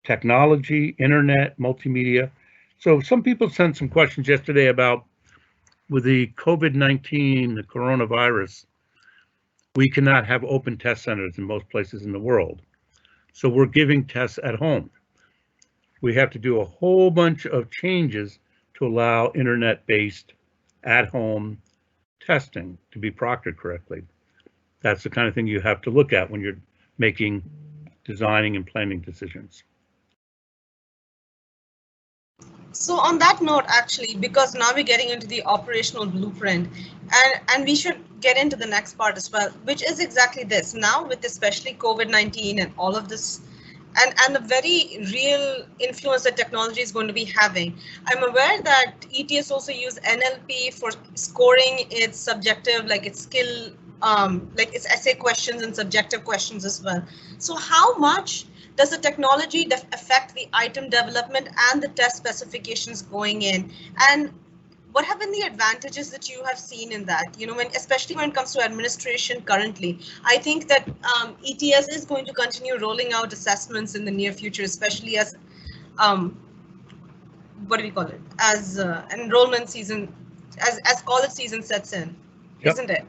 technology, internet, multimedia. So some people sent some questions yesterday about, with the COVID-19, the coronavirus, we cannot have open test centers in most places in the world. So we're giving tests at home. We have to do a whole bunch of changes to allow internet-based at-home testing to be proctored correctly. That's the kind of thing you have to look at when you're making, designing and planning decisions. So on that note, actually, because now we're getting into the operational blueprint, and we should get into the next part as well, which is exactly this. Now with especially COVID-19 and all of this, and the very real influence that technology is going to be having, I'm aware that ETS also use NLP for scoring its subjective, like its skill, like its essay questions and subjective questions as well. So how much does the technology affect the item development and the test specifications going in? And what have been the advantages that you have seen in that? You know, especially when it comes to administration currently, I think that ETS is going to continue rolling out assessments in the near future, especially as, what do we call it? As enrollment season, as college season sets in, Yep. Isn't it?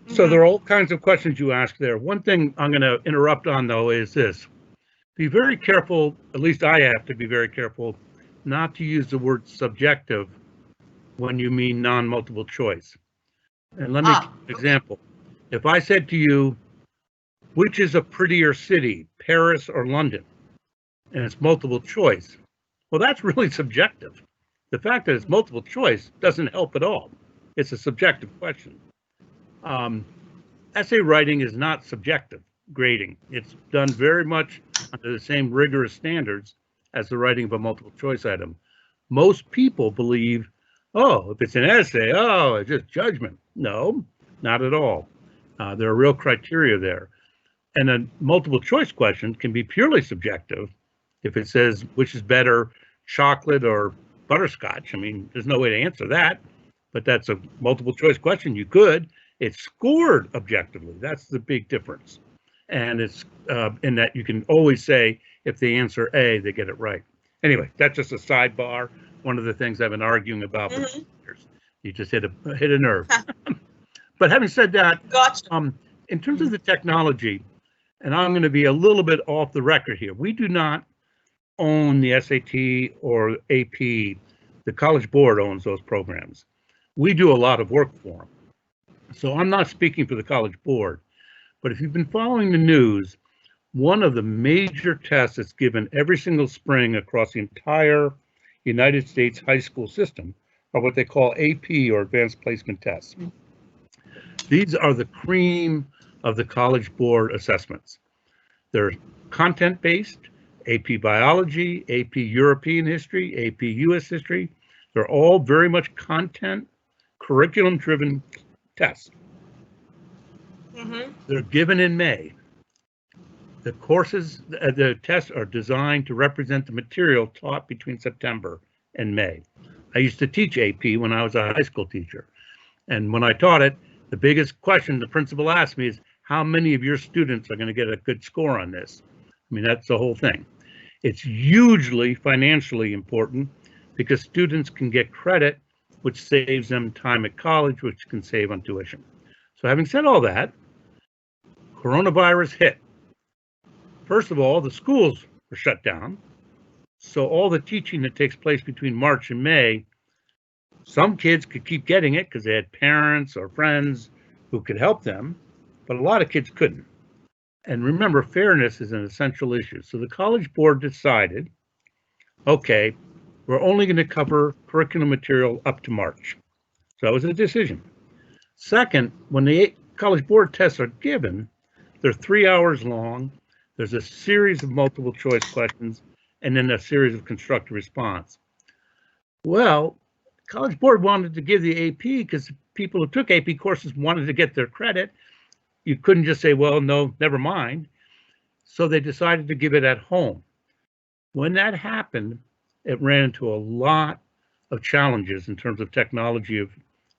So there are all kinds of questions you ask there. One thing I'm going to interrupt on, though, is this. Be very careful, at least I have to be very careful, not to use the word subjective when you mean non-multiple choice. And let me give you an example. If I said to you, which is a prettier city, Paris or London? And it's multiple choice. Well, that's really subjective. The fact that it's multiple choice doesn't help at all. It's a subjective question. Essay writing is not subjective grading. It's done very much under the same rigorous standards as the writing of a multiple choice item. Most people believe, oh, if it's an essay, oh, it's just judgment. No, not at all. There are real criteria there. And a multiple choice question can be purely subjective. If it says, which is better, chocolate or butterscotch? I mean, there's no way to answer that, but that's a multiple choice question. You could. It's scored objectively. That's the big difference. And it's in that you can always say, if they answer A, they get it right. Anyway, that's just a sidebar. One of the things I've been arguing about for years. You just hit a nerve. But having said that, Gotcha. In terms of the technology, and I'm going to be a little bit off the record here, we do not own the SAT or AP. The College Board owns those programs. We do a lot of work for them. So I'm not speaking for the College Board, but if you've been following the news, one of the major tests that's given every single spring across the entire United States high school system are what they call AP or Advanced Placement Tests. These are the cream of the College Board assessments. They're content-based, AP Biology, AP European History, AP US History. They're all very much content, curriculum-driven tests. They're given in May. The courses, the tests are designed to represent the material taught between September and May. I used to teach AP when I was a high school teacher. And when I taught it, the biggest question the principal asked me is, how many of your students are going to get a good score on this? I mean, that's the whole thing. It's hugely financially important because students can get credit, which saves them time at college, which can save on tuition. So having said all that, coronavirus hit. First of all, the schools were shut down. So all the teaching that takes place between March and May, some kids could keep getting it because they had parents or friends who could help them, but a lot of kids couldn't. And remember, fairness is an essential issue. So the College Board decided, okay, we're only going to cover curriculum material up to March. So that was a decision. Second, when the College Board tests are given, they're 3 hours long. There's a series of multiple choice questions and then a series of constructive response. Well, College Board wanted to give the AP because people who took AP courses wanted to get their credit. You couldn't just say, well, no, never mind. So they decided to give it at home. When that happened, it ran into a lot of challenges in terms of technology of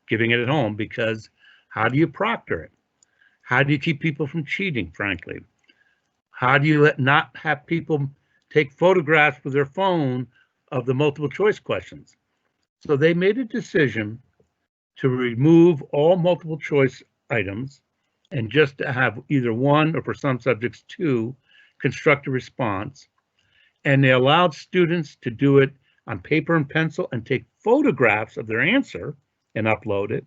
giving it at home, because how do you proctor it? How do you keep people from cheating, frankly? How do you not have people take photographs with their phone of the multiple choice questions? So they made a decision to remove all multiple choice items and just to have either one, or for some subjects, two, constructive response. And they allowed students to do it on paper and pencil and take photographs of their answer and upload it.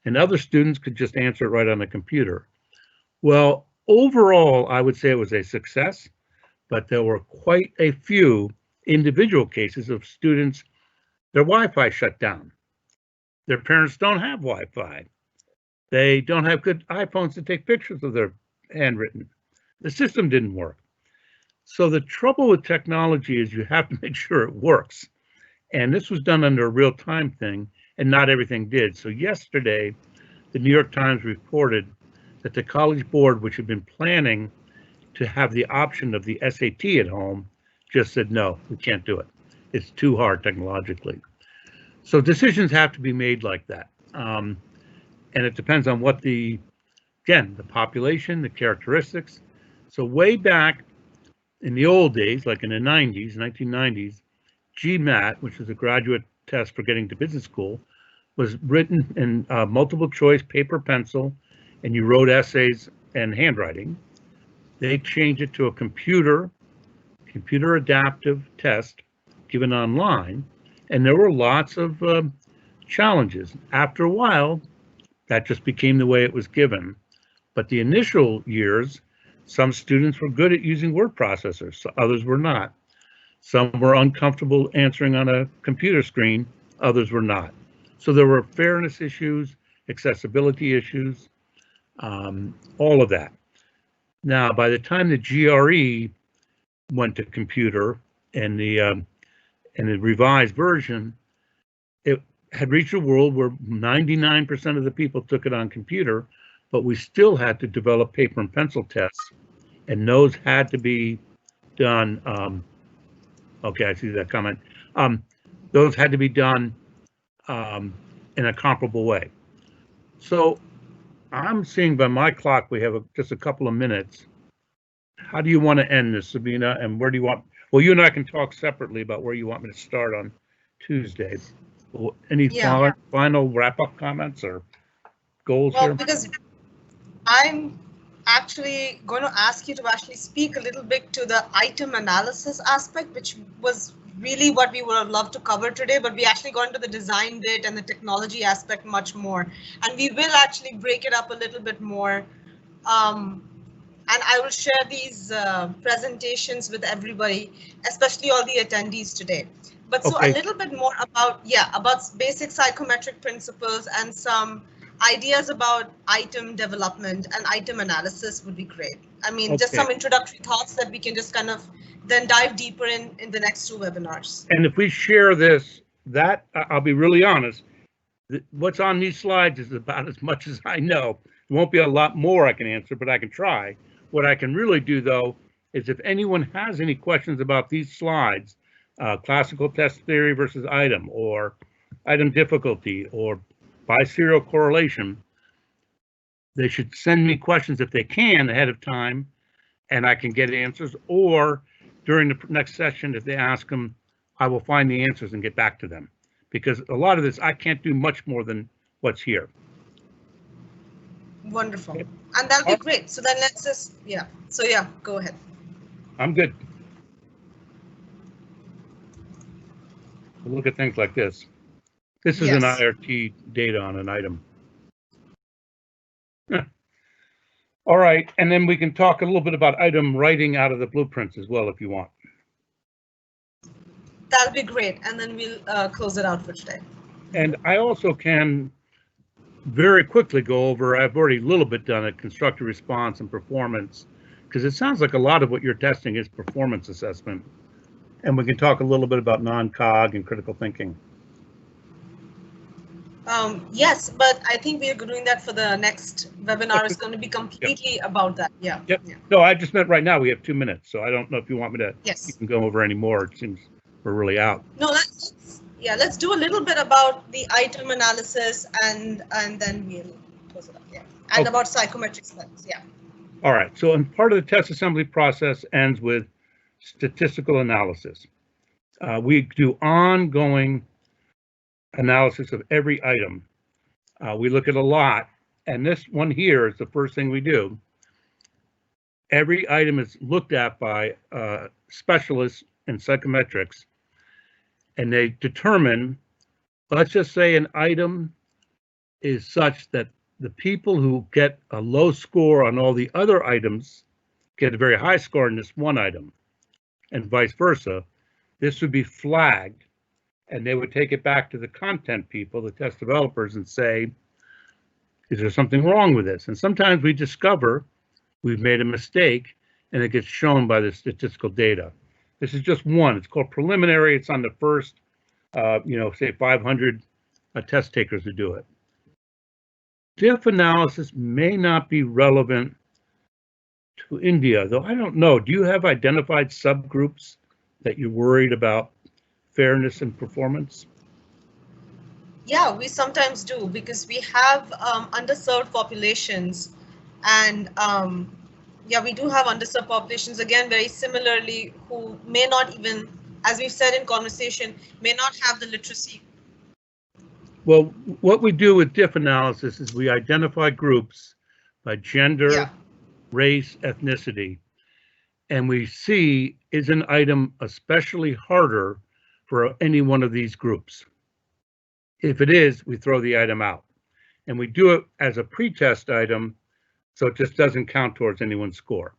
And other students could just answer it right on the computer. Well, overall, I would say it was a success, but there were quite a few individual cases of students, their Wi-Fi shut down. Their parents don't have Wi-Fi. They don't have good iPhones to take pictures of their handwritten. The system didn't work. So the trouble with technology is you have to make sure it works. And this was done under a real-time thing, and not everything did. So yesterday, the New York Times reported that the College Board, which had been planning to have the option of the SAT at home, just said, no, we can't do it. It's too hard technologically. So decisions have to be made like that. And it depends on what the population, the characteristics. So way back in the old days, like in the 90s, 1990s, GMAT, which is a graduate test for getting to business school, was written in multiple choice, paper, pencil, and you wrote essays and handwriting. They changed it to a computer adaptive test given online. And there were lots of challenges. After a while, that just became the way it was given. But the initial years, some students were good at using word processors, so others were not. Some were uncomfortable answering on a computer screen, others were not. So there were fairness issues, accessibility issues, all of that. Now, by the time the GRE went to computer and the revised version, it had reached a world where 99% of the people took it on computer, but we still had to develop paper and pencil tests, and those had to be done. Okay, I see that comment. Those had to be done in a comparable way. So I'm seeing by my clock we have just a couple of minutes. How do you want to end this, Sabina? And where do you want? Well, you and I can talk separately about where you want me to start on Tuesday. Any final wrap-up comments or goals here? Well, because I'm actually going to ask you to actually speak a little bit to the item analysis aspect, which was really what we would have loved to cover today, but we actually got into the design bit and the technology aspect much more. And we will actually break it up a little bit more. And I will share these presentations with everybody, especially all the attendees today. But so a little bit more about, about basic psychometric principles and some ideas about item development and item analysis would be great. I mean, just some introductory thoughts that we can just kind of then dive deeper in the next two webinars. And if we share this, that I'll be really honest, what's on these slides is about as much as I know. There won't be a lot more I can answer, but I can try. What I can really do, though, is if anyone has any questions about these slides, classical test theory versus item, or item difficulty, or biserial correlation, they should send me questions if they can ahead of time, and I can get answers, or during the next session, if they ask them, I will find the answers and get back to them. Because a lot of this, I can't do much more than what's here. Wonderful. And that'll be great. So then let's just, So go ahead. I'm good. We'll look at things like this. This is an IRT data on an item. All right, and then we can talk a little bit about item writing out of the blueprints as well, if you want. That'll be great, and then we'll close it out for today. And I also can very quickly go over, I've already a little bit done it, constructive response and performance, because it sounds like a lot of what you're testing is performance assessment. And we can talk a little bit about non-cog and critical thinking. Yes, but I think we are doing that for the next webinar. It's going to be completely about that. No, I just meant right now we have 2 minutes, so I don't know if you want me to. Yes. You can go over any more. It seems we're really out. No, let's do a little bit about the item analysis and then we'll close it up. And about psychometric studies. All right. So, and part of the test assembly process ends with statistical analysis. We do ongoing analysis of every item. We look at a lot, and this one here is the first thing we do. Every item is looked at by specialists in psychometrics, and they determine, let's just say an item is such that the people who get a low score on all the other items get a very high score in this one item, and vice versa. This would be flagged, and they would take it back to the content people, the test developers, and say, is there something wrong with this? And sometimes we discover we've made a mistake, and it gets shown by the statistical data. This is just one. It's called preliminary. It's on the first, say 500 test takers who do it. Diff analysis may not be relevant to India, though I don't know. Do you have identified subgroups that you're worried about fairness and performance? Yeah, we sometimes do, because we have underserved populations, and we do have underserved populations, again, very similarly, who may not even, as we've said in conversation, may not have the literacy. Well, what we do with diff analysis is we identify groups by gender, race, ethnicity, and we see, is an item especially harder for any one of these groups. If it is, we throw the item out. And we do it as a pretest item, so it just doesn't count towards anyone's score.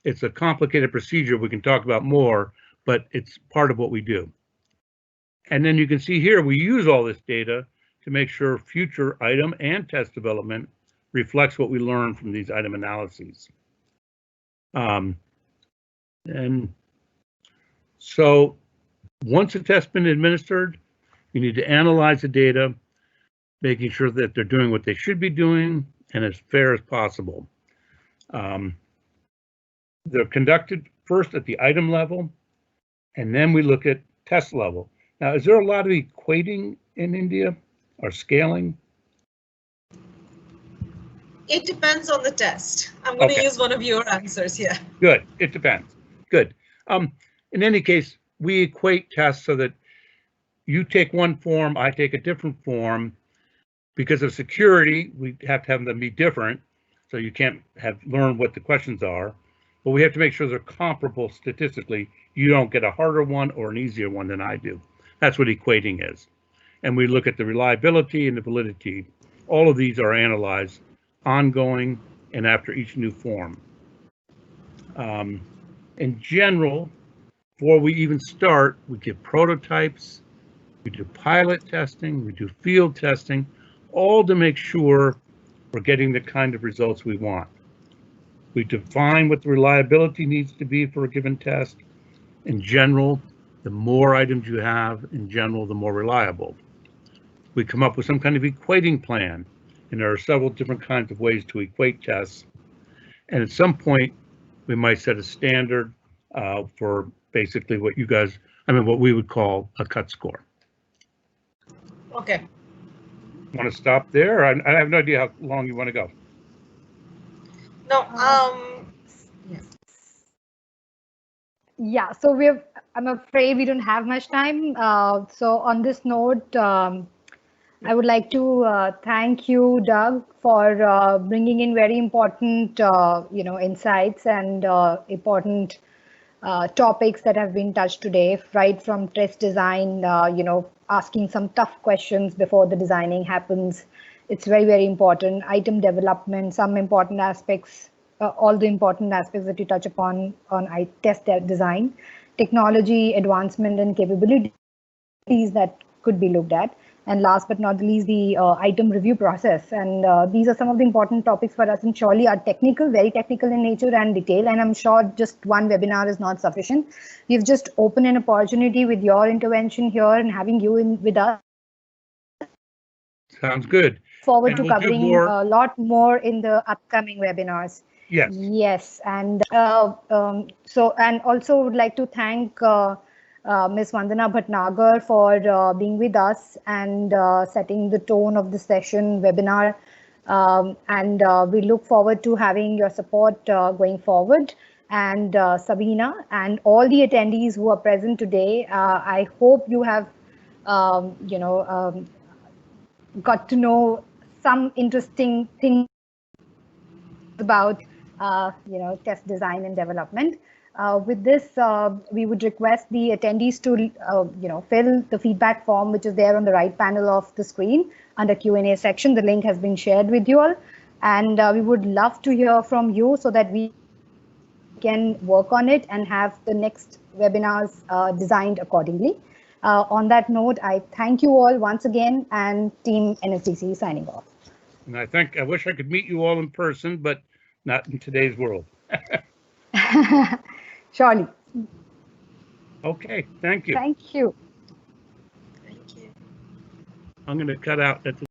It's a complicated procedure we can talk about more, but it's part of what we do. And then you can see here, we use all this data to make sure future item and test development reflects what we learn from these item analyses. And so once a test's been administered, you need to analyze the data, making sure that they're doing what they should be doing and as fair as possible. They're conducted first at the item level, and then we look at test level. Now, is there a lot of equating in India or scaling? It depends on the test. I'm going to use one of your answers here. Good. It depends. Good. In any case, we equate tests so that you take one form, I take a different form. Because of security, we have to have them be different, so you can't learn what the questions are. But we have to make sure they're comparable statistically. You don't get a harder one or an easier one than I do. That's what equating is. And we look at the reliability and the validity. All of these are analyzed ongoing and after each new form. In general, before we even start, we give prototypes, we do pilot testing, we do field testing, all to make sure we're getting the kind of results we want. We define what the reliability needs to be for a given test. In general, the more items you have, in general, the more reliable. We come up with some kind of equating plan, and there are several different kinds of ways to equate tests. And at some point, we might set a standard for basically what what we would call a cut score. Okay. Want to stop there? I have no idea how long you want to go. No, yes. Yeah, so I'm afraid we don't have much time. So on this note, I would like to thank you, Doug, for bringing in very important, insights and important topics that have been touched today, right from test design, asking some tough questions before the designing happens. It's very, very important. Item development, some important aspects, all the important aspects that you touch upon on test design, technology advancement and capabilities that could be looked at. And last but not least, the item review process. And these are some of the important topics for us, and surely are technical, very technical in nature and detail. And I'm sure just one webinar is not sufficient. We've just opened an opportunity with your intervention here and having you in with us. Sounds good. Forward to covering a lot more in the upcoming webinars. Yes. Yes, and and also would like to thank Ms. Vandana Bhatnagar for being with us and setting the tone of the session webinar. We look forward to having your support going forward. And Sabina and all the attendees who are present today, I hope you have, got to know some interesting things about, test design and development. With this, we would request the attendees to, fill the feedback form, which is there on the right panel of the screen under Q&A section. The link has been shared with you all. And we would love to hear from you so that we can work on it and have the next webinars designed accordingly. On that note, I thank you all once again, and Team NSDC signing off. And I wish I could meet you all in person, but not in today's world. Surely. Okay, thank you. Thank you. Thank you. I'm going to cut out at the